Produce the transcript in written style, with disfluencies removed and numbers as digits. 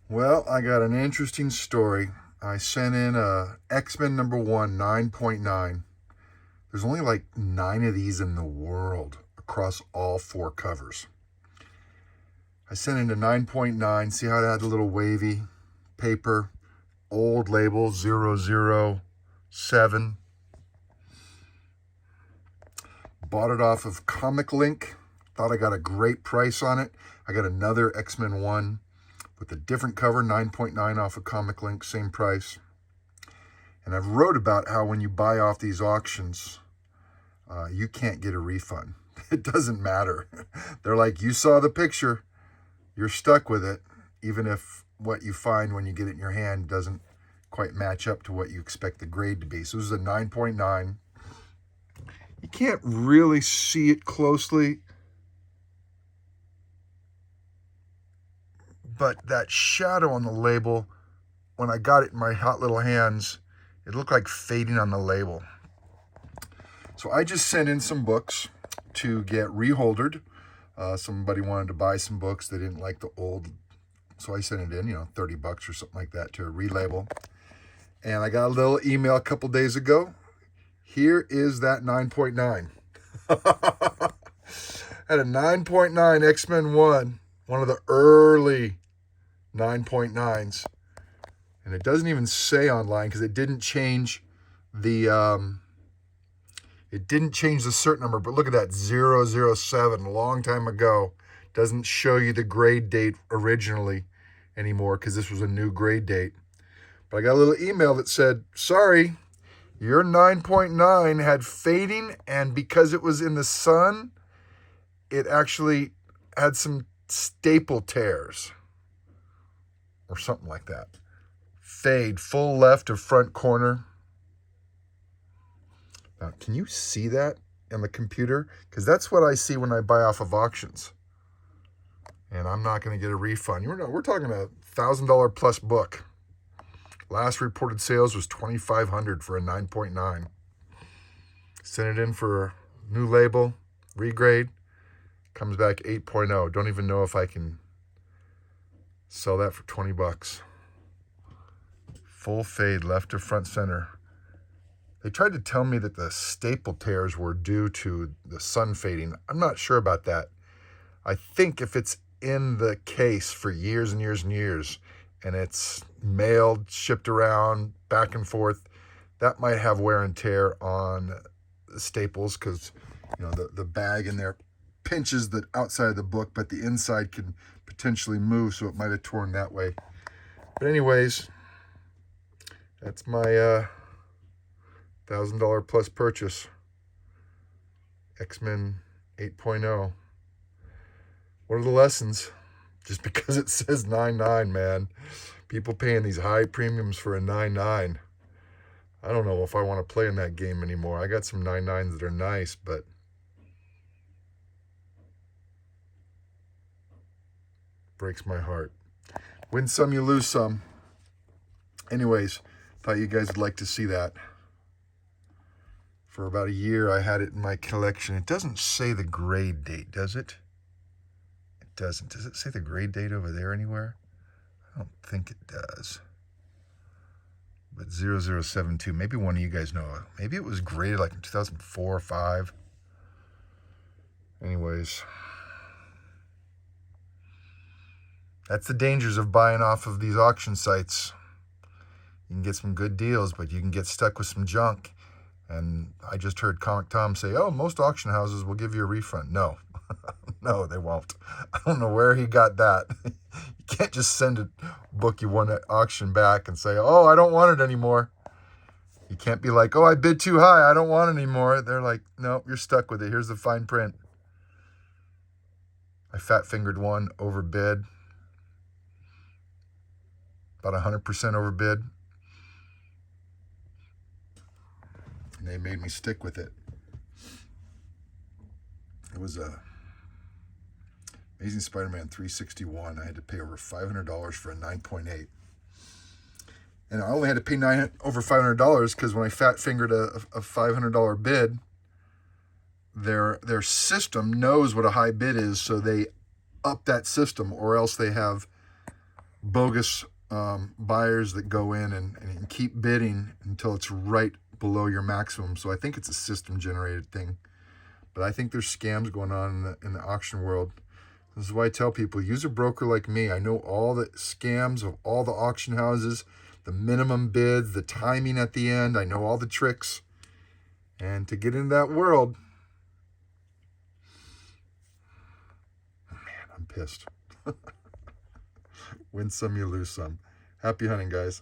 Well, I got an interesting story. I sent in a X-Men #1 9.9. There's only like 9 of these in the world across all 4 covers. I sent in a 9.9. See how it had a little wavy paper, old label 007. Bought it off of Comic Link. Thought I got a great price on it. I got another X-Men 1 with a different cover, 9.9 off of Comic Link, same price. And I've wrote about how when you buy off these auctions, you can't get a refund. It doesn't matter. They're like, you saw the picture, you're stuck with it, even if what you find when you get it in your hand doesn't quite match up to what you expect the grade to be. So this is a 9.9. You can't really see it closely, but that shadow on the label, when I got it in my hot little hands, it looked like fading on the label. So I just sent in some books to get reholdered. Somebody wanted to buy some books. They didn't like the old, so I sent it in, $30 or something like that to relabel. And I got a little email a couple days ago. Here is that 9.9. Had a 9.9 X-Men 1, one of the early 9.9s. And it doesn't even say online because it didn't change the cert number. But look at that, 007, a long time ago. Doesn't show you the grade date originally anymore because this was a new grade date. But I got a little email that said, sorry, your 9.9 had fading, and because it was in the sun, it actually had some staple tears or something like that. Fade, full left of front corner. Now, can you see that on the computer? Because that's what I see when I buy off of auctions. And I'm not going to get a refund. We're talking a $1,000 plus book. Last reported sales was $2,500 for a 9.9. Sent it in for a new label, regrade. Comes back 8.0. Don't even know if I can sell that for $20. Full fade, left to front center. They tried to tell me that the staple tears were due to the sun fading. I'm not sure about that. I think if it's in the case for years and years and years, and it's mailed, shipped around, back and forth, that might have wear and tear on the staples because, the bag in there pinches the outside of the book, but the inside can potentially move, so it might have torn that way. But anyways, that's my $1,000 plus purchase. X-Men 8.0. What are the lessons? Just because it says 9.9, man. People paying these high premiums for a 9.9. I don't know if I want to play in that game anymore. I got some 9.9s that are nice, but breaks my heart. Win some, you lose some. Anyways, thought you guys would like to see that. For about a year, I had it in my collection. It doesn't say the grade date, does it? It doesn't. Does it say the grade date over there anywhere? I don't think it does. But 0072, maybe one of you guys know. Maybe it was graded like in 2004 or 5. Anyways, that's the dangers of buying off of these auction sites. You can get some good deals, but you can get stuck with some junk. And I just heard Comic Tom say, oh, most auction houses will give you a refund. No, no, they won't. I don't know where he got that. You can't just send a book you won at auction back and say, oh, I don't want it anymore. You can't be like, oh, I bid too high, I don't want it anymore. They're like, no, you're stuck with it. Here's the fine print. I fat-fingered one, overbid. About 100% overbid. And they made me stick with it. It was a Amazing Spider-Man 361. I had to pay over $500 for a 9.8. And I only had to pay over $500 because when I fat-fingered a $500 bid, their system knows what a high bid is, so they up that system, or else they have bogus buyers that go in and keep bidding until it's right below your maximum. So I think it's a system generated thing, but I think there's scams going on in the auction world. This is why I tell people, use a broker like me. I know all the scams of all the auction houses, the minimum bids, the timing at the end. I know all the tricks. And to get into that world, man, I'm pissed. Win some, you lose some. Happy hunting, guys.